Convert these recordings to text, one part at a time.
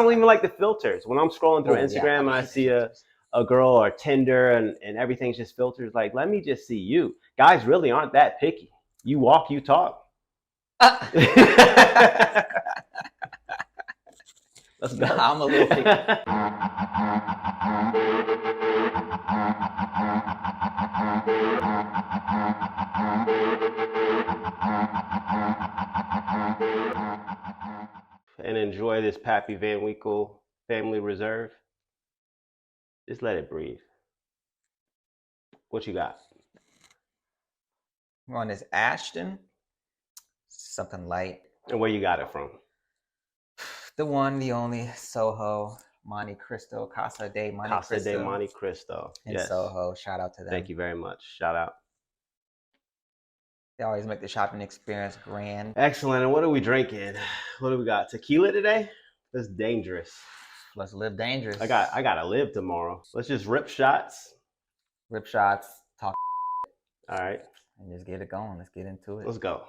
don't even like the filters. When I'm scrolling through Instagram and I see a girl or Tinder and everything's just filters, like, let me just see you. Guys really aren't that picky. You walk, you talk. Let's go. I'm a little picky. And enjoy this Pappy Van Winkle Family Reserve. Just let it breathe. What you got? We're on this Ashton. Something light. And where you got it from? The one, the only, Soho, Monte Cristo, Casa de Monte Cristo. In Soho. Shout out to them. Thank you very much. Shout out. They always make the shopping experience grand. Excellent. And what are we drinking? What do we got? Tequila today? That's dangerous. Let's live dangerous. I gotta live tomorrow. Let's just rip shots. Rip shots, talk. All right. And just get it going. Let's get into it. Let's go.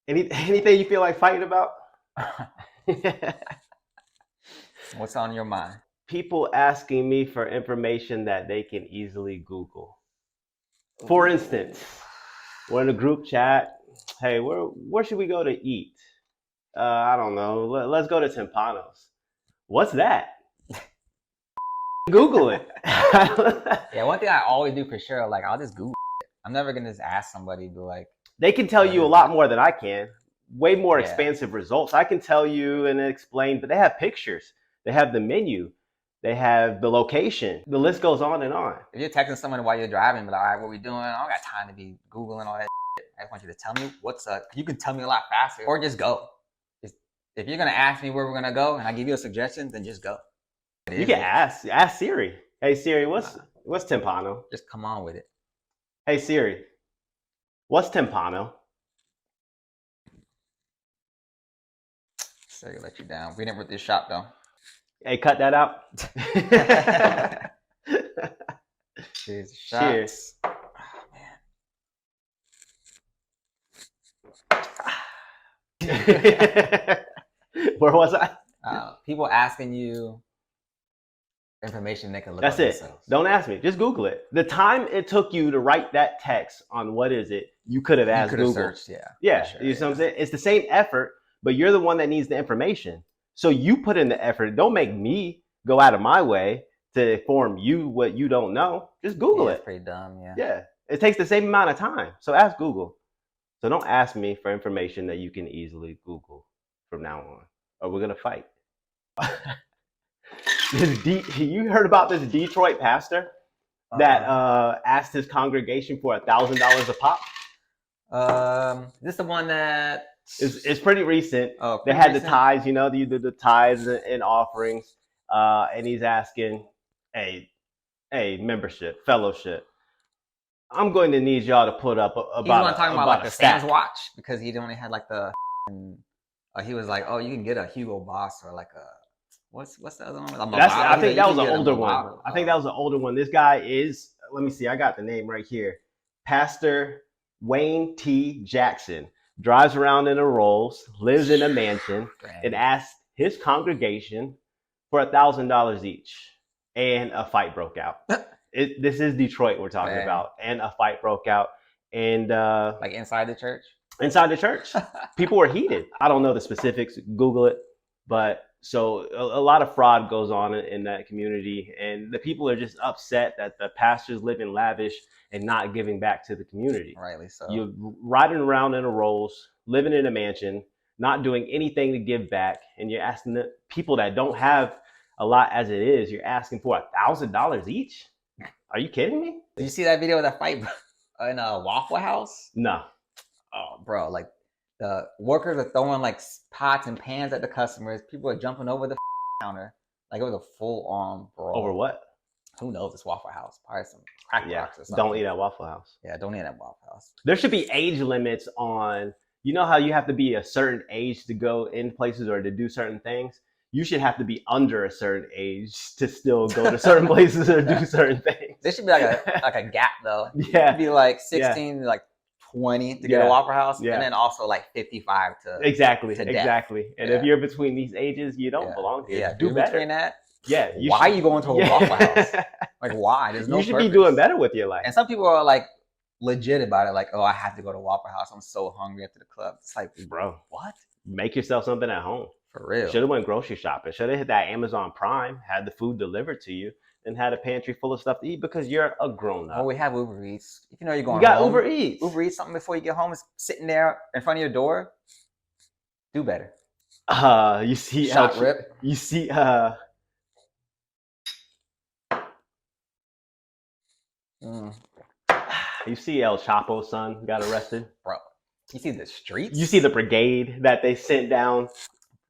Anything you feel like fighting about? What's on your mind? People asking me for information that they can easily Google. For instance, we're in a group chat. Hey, where should we go to eat? I don't know. Let's go to Tempanos. What's that? Google it. Yeah, one thing I always do for sure, like I'll just Google it. I'm never gonna just ask somebody to like. They can tell you a lot more than I can. Way more expansive results. I can tell you and explain, but they have pictures. They have the menu. They have the location. The list goes on and on. If you're texting someone while you're driving, be like, all right, what we doing? I don't got time to be Googling all that shit. I just want you to tell me what's up. You can tell me a lot faster or just go. If you're going to ask me where we're going to go and I give you a suggestion, then just go. You can ask Siri. Hey, Siri, what's Timpano? Just come on with it. Hey, Siri, what's Timpano? Siri let you down. We didn't rip this shop, though. Hey, cut that out. Cheers. Cheers. Oh, man. Where was I? People asking you information they can look That's up it. themselves. Don't ask me. Just Google it. The time it took you to write that text on what is it, you could have asked Google. Searched, Yeah. Sure, You know what I'm saying? It's the same effort, but you're the one that needs the information. So you put in the effort. Don't make me go out of my way to inform you what you don't know. Just Google it. It's pretty dumb, yeah. Yeah. It takes the same amount of time. So ask Google. So don't ask me for information that you can easily Google from now on, or we're going to fight. You heard about this Detroit pastor that asked his congregation for $1,000 a pop? This is the one that it's pretty recent. Oh, they had recent? The tithes, you know, the tithes and offerings, and he's asking, hey, membership, fellowship. I'm going to need y'all to put up about. He's talking about like the Sam's watch because he only had like the. He was like, oh, you can get a Hugo Boss or like a. What's the other one? I think that was an older one. I think that was an older one. This guy is, let me see, I got the name right here. Pastor Wayne T. Jackson drives around in a Rolls, lives in a mansion, and asked his congregation for $1,000 each. And a fight broke out. This is Detroit we're talking about. And a fight broke out. And like inside the church? Inside the church. People were heated. I don't know the specifics. Google it. But so a lot of fraud goes on in that community, and the people are just upset that the pastors live in lavish and not giving back to the community. Rightly so. You're riding around in a Rolls, living in a mansion, not doing anything to give back, and you're asking the people that don't have a lot as it is, you're asking for $1,000 each? Are you kidding me? Did you see that video of that fight in a Waffle House? No. Oh, bro, like the workers are throwing like pots and pans at the customers. People are jumping over the counter. Like it was a full-on brawl. Over what? Who knows? It's Waffle House. Probably some crack rocks or something. Don't eat at Waffle House. Yeah, don't eat at Waffle House. There should be age limits on, you know how you have to be a certain age to go in places or to do certain things? You should have to be under a certain age to still go to certain places or do certain things. There should be like a gap though. Yeah. It should be like 16 to like 20 to get a Yeah. Waffle House, Yeah. and then also like 55 to Exactly. to death. Exactly. And if Yeah. you're between these ages, you don't Yeah. belong here. Yeah, Do if you're better. between that, Yeah. why are you going to a Waffle House? Like, why? There's no You should purpose. be doing better with your life. And some people are like legit about it, like, oh, I have to go to Waffle House. I'm so hungry after the club. It's like, Bro, what? make yourself something at home. For real. Should have went grocery shopping. Should have hit that Amazon Prime, had the food delivered to you, and had a pantry full of stuff to eat because you're a grown up. Oh, we have Uber Eats. If you know you're going You got home, Uber Eats. Uber Eats something before you get home is sitting there in front of your door. Do better. You see, Shot rip. You see, you see, El Chapo's son got arrested. Bro, you see the streets. You see the brigade that they sent down.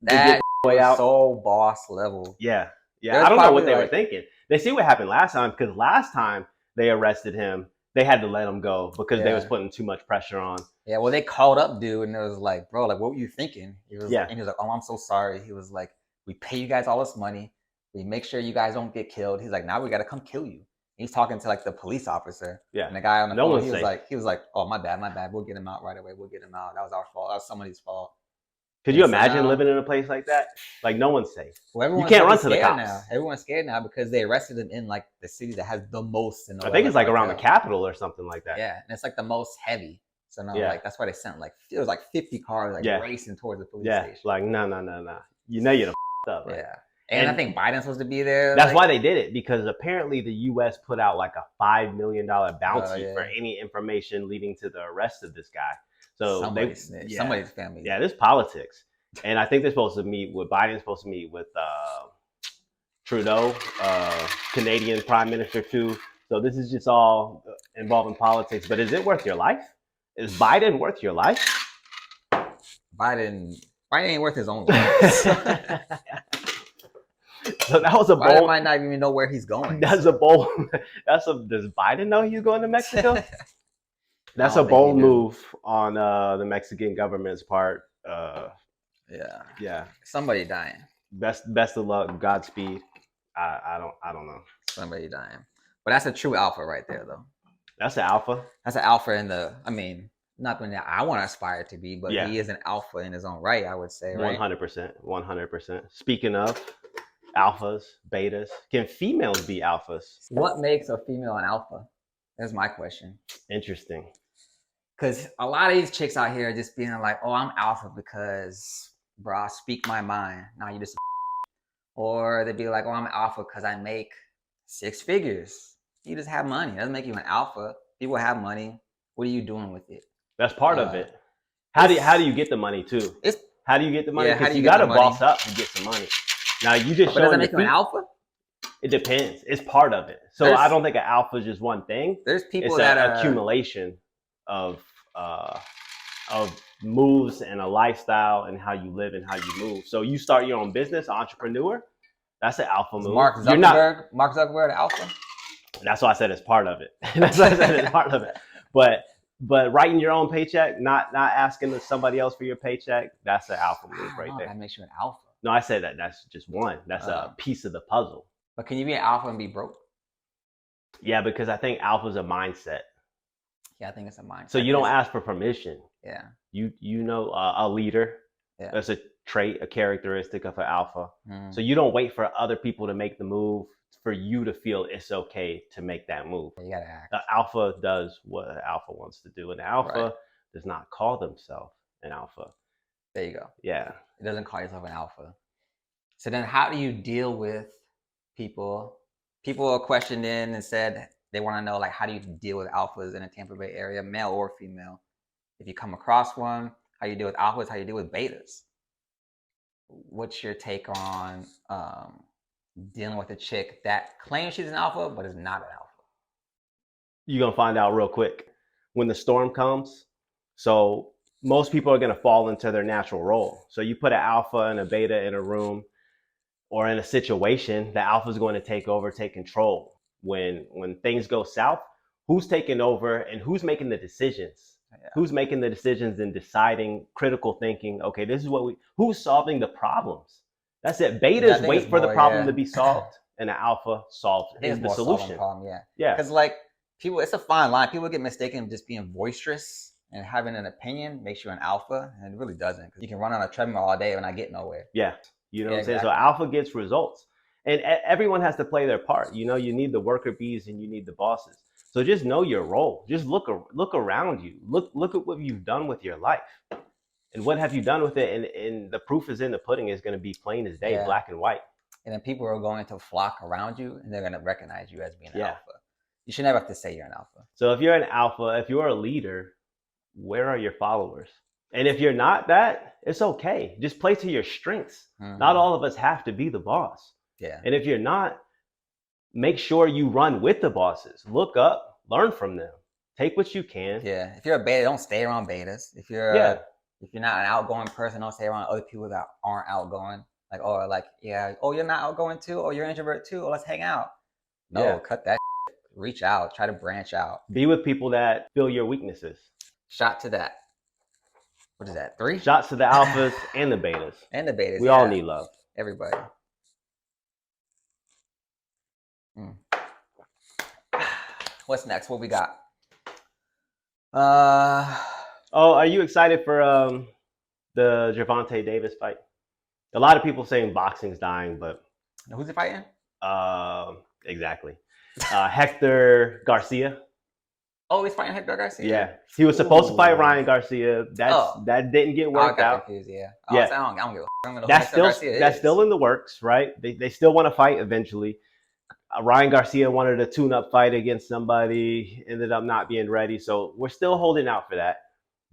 That way out. So boss level. Yeah. There's I don't know what probably they were thinking. They see what happened last time, because last time they arrested him, they had to let him go because they was putting too much pressure on. Yeah, well, they called up dude, and it was like, bro, like, what were you thinking? He was, Yeah. And he was like, oh, I'm so sorry. He was like, we pay you guys all this money. We make sure you guys don't get killed. He's like, now we got to come kill you. He's talking to like the police officer. Yeah. And the guy on the No phone, one's he was like, oh, my bad. We'll get him out right away. We'll get him out. That was our fault. That was somebody's fault. Could you imagine living in a place like that? Like, no one's safe. Well, you can't run to the cops. Now. Everyone's scared now because they arrested him in like the city that has the most. I think it's like around the Capitol or something like that. Yeah, and it's like the most heavy. So now, like, that's why they sent like, it was like 50 cars like racing towards the police station. Like, no. You know you're up, right? Yeah. And I think Biden's supposed to be there. That's why they did it, because apparently the U.S. put out like a $5 million bounty for any information leading to the arrest of this guy. So somebody's family. Yeah, this politics. And I think they're supposed to meet with, Biden's supposed to meet with Trudeau, Canadian Prime Minister too. So this is just all involving politics. But is it worth your life? Is Biden worth your life? Biden ain't worth his own life. So that was a bold. Biden might not even know where he's going. That's a bold. Does Biden know he's going to Mexico? That's a bold move on the Mexican government's part. Yeah. Somebody dying. Best of luck. Godspeed. I don't know. Somebody dying. But that's a true alpha right there, though. That's an alpha. That's an alpha in the. I mean, not that I want to aspire to be, but he is an alpha in his own right. I would say. 100%. Speaking of alphas, betas, can females be alphas? What makes a female an alpha? That's my question. Interesting. Because a lot of these chicks out here are just being like, oh, I'm alpha because, bro, I speak my mind. Now you just, or they'd be like, oh, I'm alpha because I make 6 figures. You just have money. It doesn't make you an alpha. People have money. What are you doing with it? That's part of it. How do you get the money too? How do you get the money? Because you got to boss up to get some money. Now you just showing. Does that make you an alpha? It depends. It's part of it. So I don't think an alpha is just one thing. There's people it's that an are accumulation of moves and a lifestyle and how you live and how you move. So you start your own business, entrepreneur. That's an alpha move. Mark Zuckerberg, the alpha. That's why I said it's part of it. That's why I said it's part of it. But writing your own paycheck, not asking somebody else for your paycheck, that's an alpha move right there. That makes you an alpha. No, I said that's just one. That's a piece of the puzzle. But can you be an alpha and be broke? Yeah, because I think alpha is a mindset. Yeah, I think it's a mindset. So you don't ask for permission. Yeah. You know a leader. Yeah. That's a trait, a characteristic of an alpha. So you don't wait for other people to make the move for you to feel it's okay to make that move. You gotta act. The alpha does what an alpha wants to do, and the alpha does not call themselves an alpha. There you go. Yeah. It doesn't call yourself an alpha. So then how do you deal with people? People are questioned in and said they want to know, like, how do you deal with alphas in the Tampa Bay area, male or female? If you come across one, how you deal with alphas, how you deal with betas? What's your take on dealing with a chick that claims she's an alpha but is not an alpha? You're going to find out real quick when the storm comes. So most people are going to fall into their natural role. So you put an alpha and a beta in a room or in a situation, the alpha is going to take over, take control. When things go south, who's taking over and who's making the decisions? Yeah. Who's making the decisions and deciding, critical thinking? Okay, this is who's solving the problems? That's it. Betas wait for the problem to be solved, and the alpha solves the solution. Yeah. Because like people, it's a fine line. People get mistaken of just being boisterous And having an opinion makes you an alpha, and it really doesn't. Because you can run on a treadmill all day and not get nowhere. Yeah. You know Yeah, what I'm saying? So exactly. alpha gets results. And everyone has to play their part. You know, you need the worker bees and you need the bosses. So just know your role. Just look around you. Look at what you've done with your life. And what have you done with it? And the proof is in the pudding is going to be plain as day, Yeah. black and white. And then people are going to flock around you, and they're going to recognize you as being an Yeah. alpha. You should never have to say you're an alpha. So if you're an alpha, if you're a leader, where are your followers? And if you're not that, it's okay. Just play to your strengths. Not all of us have to be the boss. Yeah. And if you're not, make sure you run with the bosses. Look up, learn from them. Take what you can. Yeah. If you're a beta, don't stay around betas. If you're not an outgoing person, don't stay around other people that aren't outgoing. You're not outgoing too, or you're an introvert too, or let's hang out. No, cut that shit. Reach out, try to branch out. Be with people that feel your weaknesses. Shot to that. What is that? 3? Shots to the alphas and the betas. And the betas. We all need love. Everybody. What's next? What we got? Are you excited for the Gervonta Davis fight? A lot of people saying boxing's dying, but who's he fighting? Exactly. Hector Garcia. Oh, he's fighting Hector Garcia. Yeah, he was supposed to fight Ryan Garcia. That didn't get worked out. Confused, Yeah. I don't give a that's still in the works, right? They still want to fight eventually. Ryan Garcia wanted a tune-up fight against somebody, ended up not being ready. So we're still holding out for that.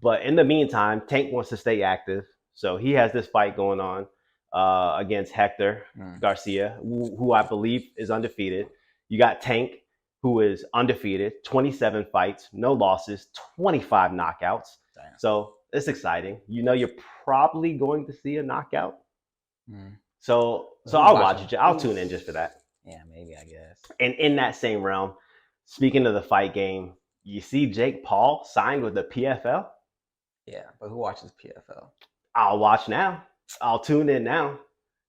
But in the meantime, Tank wants to stay active. So he has this fight going on against Hector Garcia, who I believe is undefeated. You got Tank, who is undefeated, 27 fights, no losses, 25 knockouts. Damn. So it's exciting. You know, you're probably going to see a knockout. So I'll watch it. I'll tune in just for that. Yeah, maybe, I guess. And in that same realm, speaking of the fight game, you see Jake Paul signed with the PFL? Yeah, but who watches PFL? I'll watch now. I'll tune in now.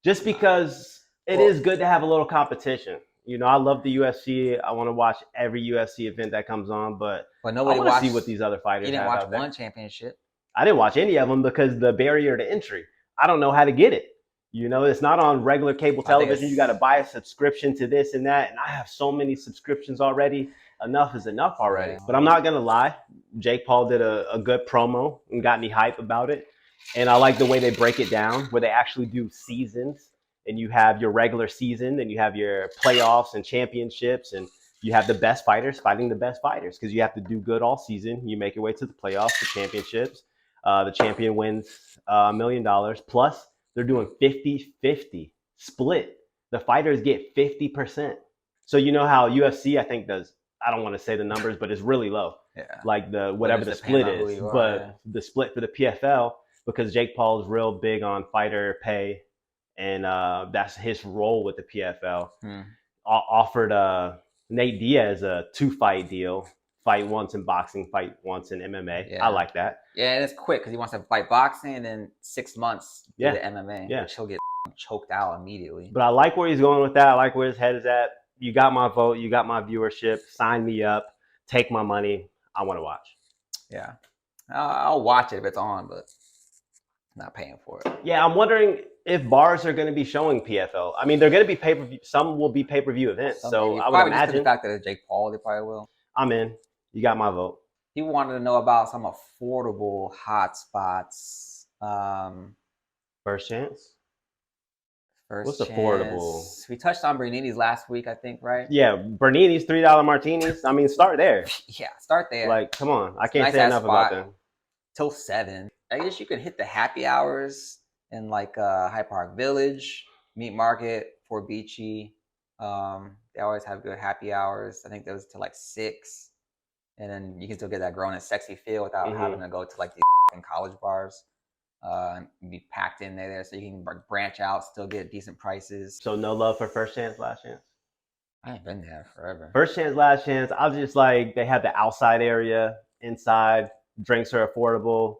Just because it is good to have a little competition. You know, I love the UFC. I want to watch every UFC event that comes on, but nobody I want to see what these other fighters have. You didn't watch out there. one championship. I didn't watch any of them because the barrier to entry. I don't know how to get it. You know, it's not on regular cable television. You got to buy a subscription to this and that. And I have so many subscriptions already. Enough is enough already. But I'm not going to lie. Jake Paul did a good promo and got me hype about it. And I like the way they break it down, where they actually do seasons. And you have your regular season, and you have your playoffs and championships. And you have the best fighters fighting the best fighters, because you have to do good all season. You make your way to the playoffs, the championships. The champion wins $1 million. Plus, they're doing 50-50 split. The fighters get 50%. So you know how UFC, I think, does, I don't want to say the numbers, but it's really low. Yeah. Like whatever the split is. But the split for the PFL, because Jake Paul is real big on fighter pay, and that's his role with the PFL, offered Nate Diaz a 2-fight deal. Fight once in boxing, fight once in MMA. I like that. Yeah, and it's quick because he wants to fight boxing, and then 6 months do the MMA. Yeah, which he'll get choked out immediately. But I like where he's going with that. I like where his head is at. You got my vote. You got my viewership. Sign me up. Take my money. I want to watch. Yeah, I'll watch it if it's on, but I'm not paying for it. Yeah, I'm wondering if bars are going to be showing PFL. I mean, they're going to be pay-per-view. Some will be pay-per-view events. So I would imagine. The fact that it's Jake Paul, they probably will. I'm in. You got my vote. He wanted to know about some affordable hotspots. First chance? What's chance. Affordable? We touched on Bernini's last week, I think, right? Yeah, Bernini's $3 martinis. I mean, start there. Yeah, start there. Like, come on. I can't say enough about them. Till 7. I guess you could hit the happy hours in like Hyde Park Village, Meat Market, Fort Beachy. They always have good happy hours. I think those to like 6. And then you can still get that grown and sexy feel without having to go to like these college bars and be packed in there. So you can branch out, still get decent prices. So no love for First Chance, Last Chance? I ain't been there forever. First Chance, Last Chance. I was just like, they have the outside area, inside. Drinks are affordable.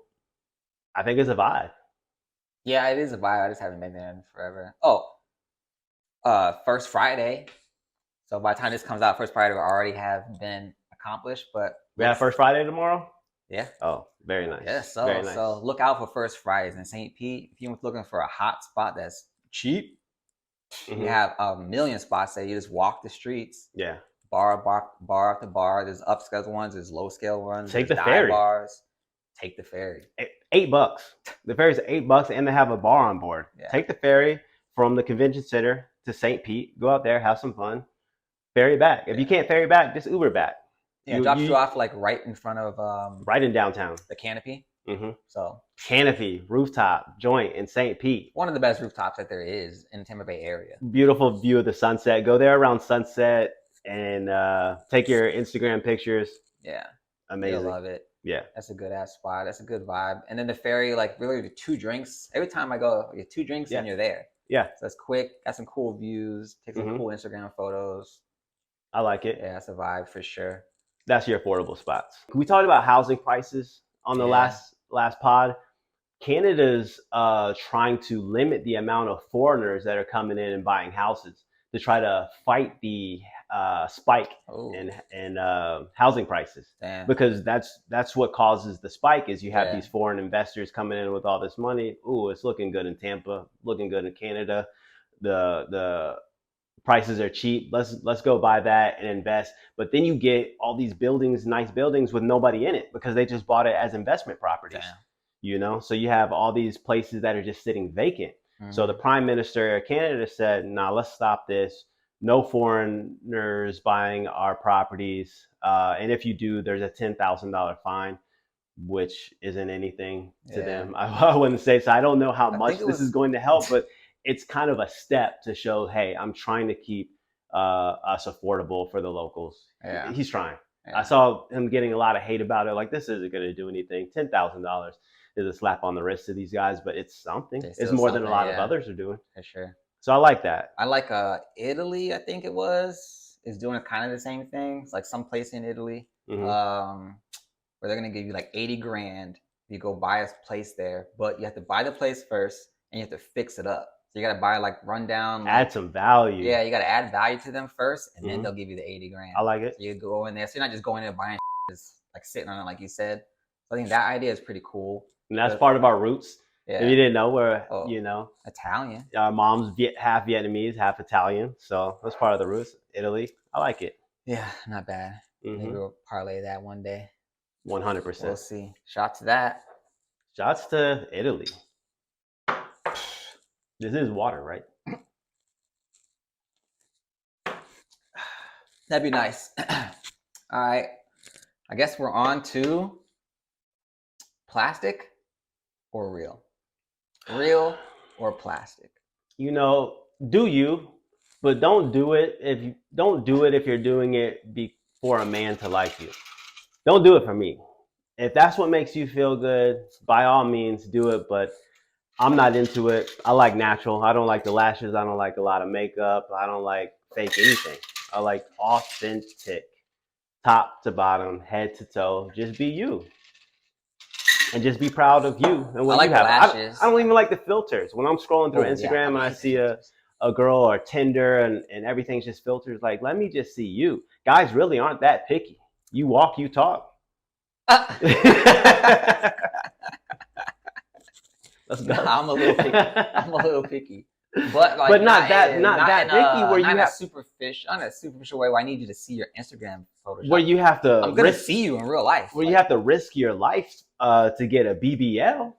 I think it's a vibe. Yeah, it is a vibe. I just haven't been there in forever. Oh, First Friday. So by the time this comes out, First Friday will already have been accomplished. But we have First Friday tomorrow? Yeah. Oh, very nice. Yeah, Very nice. so look out for First Fridays in St. Pete. If you're looking for a hot spot that's cheap, you have a million spots that you just walk the streets. Yeah. Bar after bar. There's upscale ones, there's low scale ones, Take there's the dive ferry. bars. Take the ferry. $8. The ferry's $8 and they have a bar on board. Yeah. Take the ferry from the convention center to St. Pete. Go out there, have some fun. Ferry back. If you can't ferry back, just Uber back. Yeah, drops you off like right in front of right in downtown. The Canopy. Mm-hmm. So Canopy rooftop joint in St. Pete. One of the best rooftops that there is in the Tampa Bay area. Beautiful view of the sunset. Go there around sunset and take your Instagram pictures. Yeah, amazing. You'll love it. Yeah, that's a good ass spot. That's a good vibe. And then the ferry, like really, the 2 drinks. Every time I go, you get 2 drinks and you're there. Yeah, so it's quick. Got some cool views. Take some cool Instagram photos. I like it. Yeah, that's a vibe for sure. That's your affordable spots. We talked about housing prices on the last pod. Canada's trying to limit the amount of foreigners that are coming in and buying houses to try to fight the spike in housing prices. Damn. Because that's what causes the spike is you have these foreign investors coming in with all this money. Ooh, it's looking good in Tampa, looking good in Canada. The prices are cheap. Let's go buy that and invest. But then you get all these buildings, nice buildings with nobody in it because they just bought it as investment properties. Damn. You know, so you have all these places that are just sitting vacant. So the Prime Minister of Canada said, "Nah, let's stop this. No foreigners buying our properties. And if you do, there's a $10,000 fine, which isn't anything to them." I wouldn't say so. I don't know how much this is going to help, but it's kind of a step to show, hey, I'm trying to keep us affordable for the locals. Yeah. He's trying. Yeah. I saw him getting a lot of hate about it. Like, this isn't going to do anything. $10,000 is a slap on the wrist to these guys, but it's something. It's more than a lot of others are doing. For sure. So I like that. I like Italy, I think it is doing kind of the same thing. It's like some place in Italy where they're going to give you like 80 grand. You go buy a place there, but you have to buy the place first and you have to fix it up. So you got to buy like rundown. Add some value. Yeah, you got to add value to them first and then they'll give you the 80 grand. I like it. So you go in there. So you're not just going in and buying just like sitting on it like you said. So I think that idea is pretty cool. And that's part of our roots. Yeah. If you didn't know, we're, Italian. Our mom's half Vietnamese, half Italian. So that's part of the roots. Italy. I like it. Yeah, not bad. Maybe we'll parlay that one day. 100%. We'll see. Shots to that. Shots to Italy. This is water, right? That'd be nice. All right. I guess we're on to plastic or real. Real or plastic. You know, do you, but don't do it if you're doing it for a man to like you. Don't do it for me. If that's what makes you feel good, by all means do it, but I'm not into it. I like natural. I don't like the lashes. I don't like a lot of makeup. I don't like fake anything. I like authentic, top to bottom, head to toe. Just be you. And just be proud of you and what you have. Lashes. I don't even like the filters. When I'm scrolling through Instagram and I see a girl or Tinder and everything's just filters, like, let me just see you. Guys really aren't that picky. You walk, you talk. Let's go. I'm a little picky. But not that picky where you have on a superficial way where I need you to see your Instagram photos. Where you have to I'm gonna see you in real life. Where you have to risk your life to get a BBL.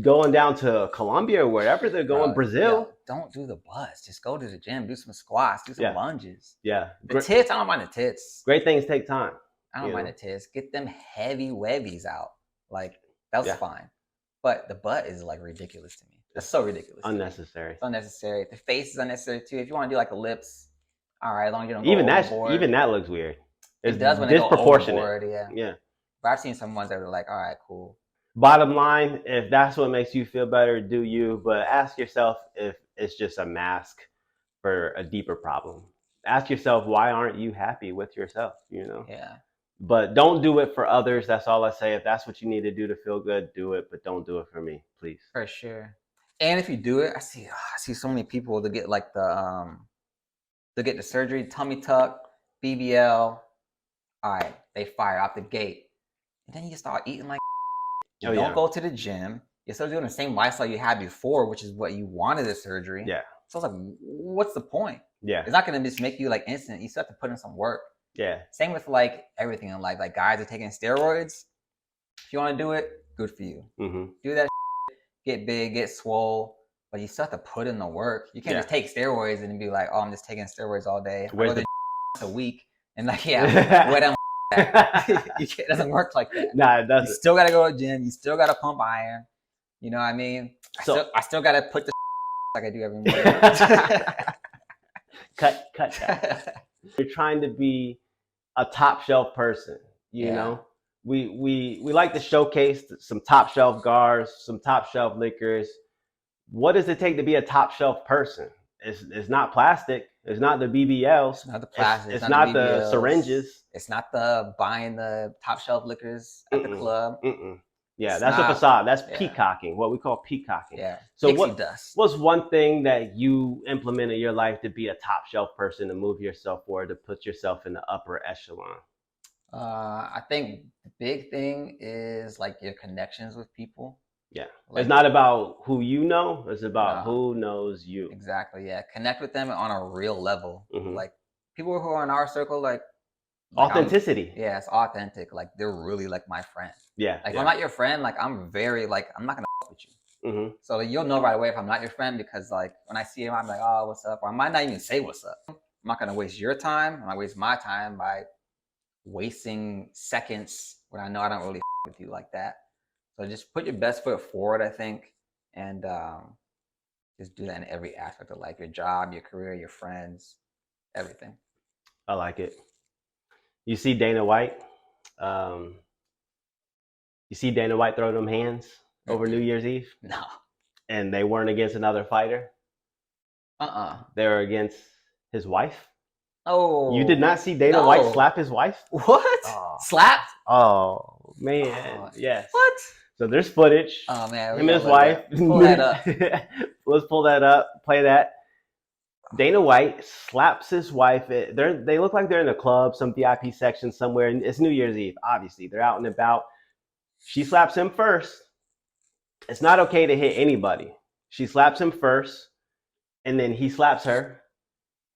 Going down to Colombia or wherever they're going, Brazil. Don't do the buzz. Just go to the gym, do some squats, do some lunges. Yeah. The tits, I don't mind the tits. Great things take time. I don't mind the tits. Get them heavy webbies out. Like, that's fine. But the butt is like ridiculous to me. That's so ridiculous. Unnecessary. It's unnecessary. The face is unnecessary too. If you want to do like the lips, all right, as long as you don't go overboard. Even that looks weird. It does when they go overboard, yeah. But I've seen some ones that are like, all right, cool. Bottom line, if that's what makes you feel better, do you. But ask yourself if it's just a mask for a deeper problem. Ask yourself, why aren't you happy with yourself? Yeah. But don't do it for others. That's all I say. If that's what you need to do to feel good, do it. But don't do it for me, please. For sure. And if you do it, I see so many people that get like the surgery, tummy tuck, BBL. All right, they fire out the gate. and then you start eating like you Oh, don't yeah. go to the gym. You're still doing the same lifestyle you had before, which is what you wanted the surgery. Yeah. So it's like, what's the point? Yeah. It's not gonna just make you like instant. You still have to put in some work. Yeah. Same with like everything in life. Like guys are taking steroids. If you want to do it, good for you. Mm-hmm. Do that. Get big, get swole, but you still have to put in the work. You can't just take steroids and be like, oh, I'm just taking steroids all day. Where's the a week and like, yeah, where them it doesn't work like that. Nah, it doesn't. You still gotta go to the gym. You still gotta pump iron. You know what I mean? I still gotta put the like I do every morning. cut that. You're trying to be a top shelf person. You know, we like to showcase some top shelf guards, some top shelf liquors. What does it take to be a top shelf person? It's not plastic. It's not the BBLs. It's not the plastic. It's not the syringes. It's not the buying the top shelf liquors at the club. Yeah, that's a facade. That's peacocking. What we call peacocking. Yeah. So what's one thing that you implement in your life to be a top shelf person, to move yourself forward, to put yourself in the upper echelon? I think the big thing is like your connections with people. Yeah. Like, it's not about who you know. It's about who knows you. Exactly. Yeah. Connect with them on a real level. Like people who are in our circle, like authenticity. Yeah, it's authentic. Like they're really like my friend. Yeah. Like if I'm not your friend, like I'm very like I'm not gonna with you. So you'll know right away if I'm not your friend, because like when I see him, I'm like, oh, what's up? Or I might not even say what's up. I'm not gonna waste your time. I'm not waste my time by wasting seconds when I know I don't really with you like that. So just put your best foot forward, I think, and just do that in every aspect of life: your job, your career, your friends, everything. I like it. You see Dana White. You see Dana White throw them hands over New Year's Eve? No. And they weren't against another fighter? They were against his wife? Oh. You did not see Dana White slap his wife? What? Oh. Slapped? Oh, man. Oh, yes. What? So there's footage. Oh, man. Him and his wife. Pull that up. Let's pull that up. Play that. Dana White slaps his wife. They look like they're in a club, some VIP section somewhere. It's New Year's Eve, obviously. They're out and about. She slaps him first. It's not okay to hit anybody. She slaps him first, and then he slaps her,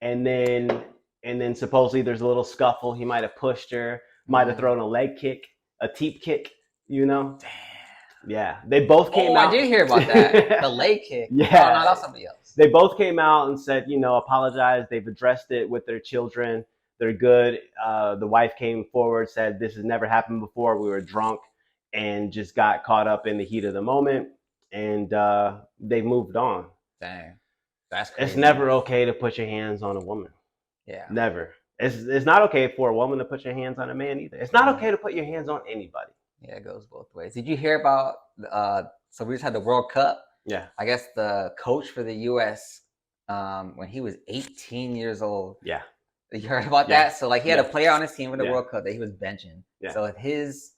and then supposedly there's a little scuffle. He might have pushed her, might have thrown a leg kick, a teep kick, you know? Damn. Yeah. They both came out. I did hear about that. The leg kick. Yeah. Oh, no, that's somebody else. They both came out and said, apologized. They've addressed it with their children. They're good. The wife came forward, said, this has never happened before. We were drunk and just got caught up in the heat of the moment. And they moved on. Dang. That's crazy. It's never okay to put your hands on a woman. Yeah. Never. It's not okay for a woman to put your hands on a man either. It's not okay to put your hands on anybody. Yeah, it goes both ways. Did you hear about so we just had the World Cup? Yeah. I guess the coach for the US, when he was 18 years old. Yeah. You heard about that? So like he had a player on his team for the World Cup that he was benching. Yeah. So his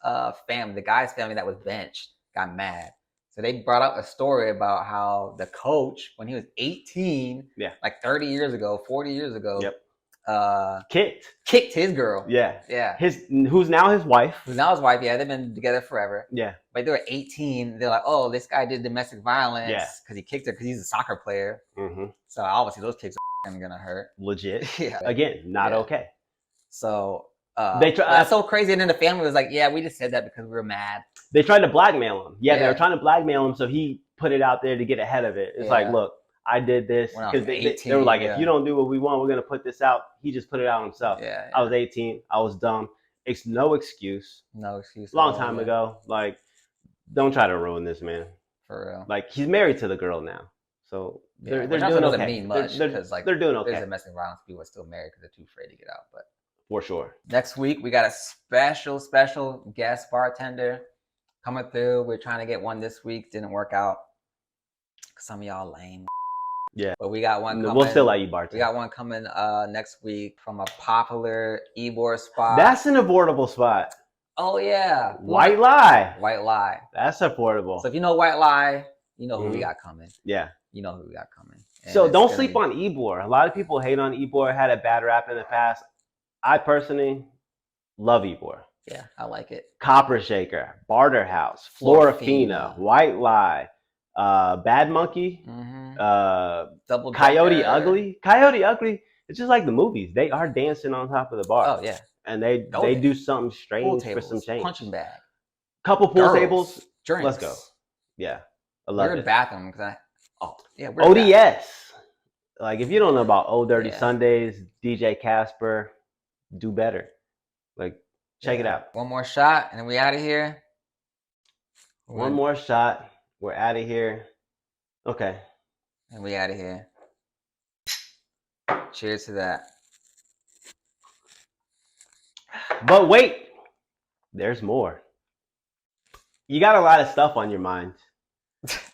family, the guy's family that was benched, got mad. So they brought up a story about how the coach, when he was 18, like 30 years ago, 40 years ago, kicked his girl. Yeah. Yeah. Who's now his wife. Yeah. They've been together forever. Yeah. But they were 18. They're like, oh, this guy did domestic violence because he kicked her because he's a soccer player. So obviously those kicks are going to hurt. Legit. Yeah. Again, not okay. So that's so crazy. And then the family was like, yeah, we just said that because we were mad. They tried to blackmail him. Yeah, they were trying to blackmail him, so he put it out there to get ahead of it. It's like, look, I did this because they were like, if you don't do what we want, we're going to put this out. He just put it out himself. I was 18. I was dumb. It's no excuse. No excuse. Long time ago. Like, don't try to ruin this, man. For real. Like, he's married to the girl now. So they're doing okay. Doesn't mean much because like they're doing okay. There's domestic violence people are still married because they're too afraid to get out. But for sure. Next week we got a special guest bartender coming through. We're trying to get one this week. Didn't work out. Some of y'all lame. Yeah. But we got one coming. We'll still let you bartend. We got one coming next week from a popular Ybor spot. That's an affordable spot. Oh yeah. White Lie. White Lie. That's affordable. So if you know White Lie, you know who we got coming. Yeah. You know who we got coming. And so don't sleep on Ybor. A lot of people hate on Ybor. Had a bad rap in the past. I personally love Ybor. Yeah, I like it. Copper Shaker, Barter House, Florafina, Florafina. White Lie, Bad Monkey, Double Coyote Decker. Ugly. Coyote Ugly. It's just like the movies. They are dancing on top of the bar. Oh yeah. And they Go there. do something Pool strange for tables, some change. punching bag, Couple pool girls, tables. drinks. Let's go. Yeah, I love Weird it. bathroom because weird bathroom. ODS. Like if you don't know about Old Dirty Yeah. Sundays, DJ Casper, do better. Like check it out. One more shot and then we out of here. One more shot. We're out of here. Okay. And we out of here. Cheers to that. But wait, there's more. You got a lot of stuff on your mind,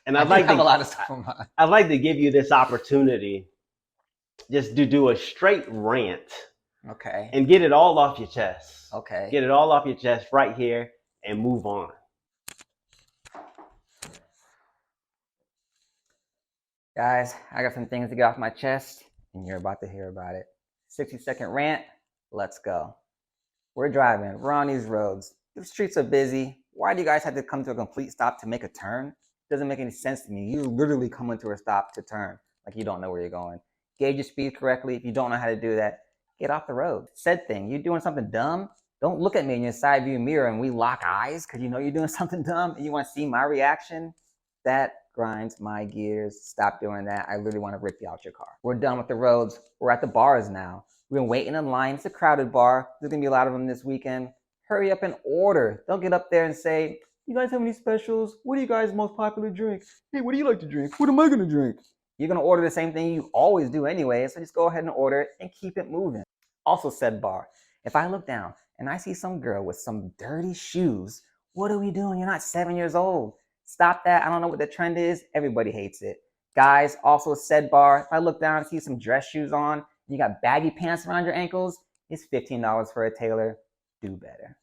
and I'd like to have a lot of stuff on mind. I'd like to give you this opportunity, just to do a straight rant. Okay. And get it all off your chest. Okay. Get it all off your chest right here and move on. Guys, I got some things to get off my chest, and you're about to hear about it. 60-second rant. Let's go. We're driving. We're on these roads. The streets are busy. Why do you guys have to come to a complete stop to make a turn? It doesn't make any sense to me. You're literally coming to a stop to turn. Like you don't know where you're going. Gauge your speed correctly. If you don't know how to do that, get off the road. Said thing. You're doing something dumb. Don't look at me in your side view mirror and we lock eyes because you know you're doing something dumb and you want to see my reaction. That grinds my gears. Stop doing that. I literally want to rip you out your car. We're done with the roads. We're at the bars now. We've been waiting in line. It's a crowded bar. There's going to be a lot of them this weekend. Hurry up and order. Don't get up there and say, you guys have any specials? What do you guys most popular drink? Hey, what do you like to drink? What am I going to drink? You're going to order the same thing you always do anyway, so just go ahead and order it and keep it moving. Also said bar, if I look down and I see some girl with some dirty shoes, what are we doing? You're not 7 years old. Stop that. I don't know what the trend is. Everybody hates it. Guys, also said bar, if I look down and see some dress shoes on, you got baggy pants around your ankles, it's $15 for a tailor. Do better.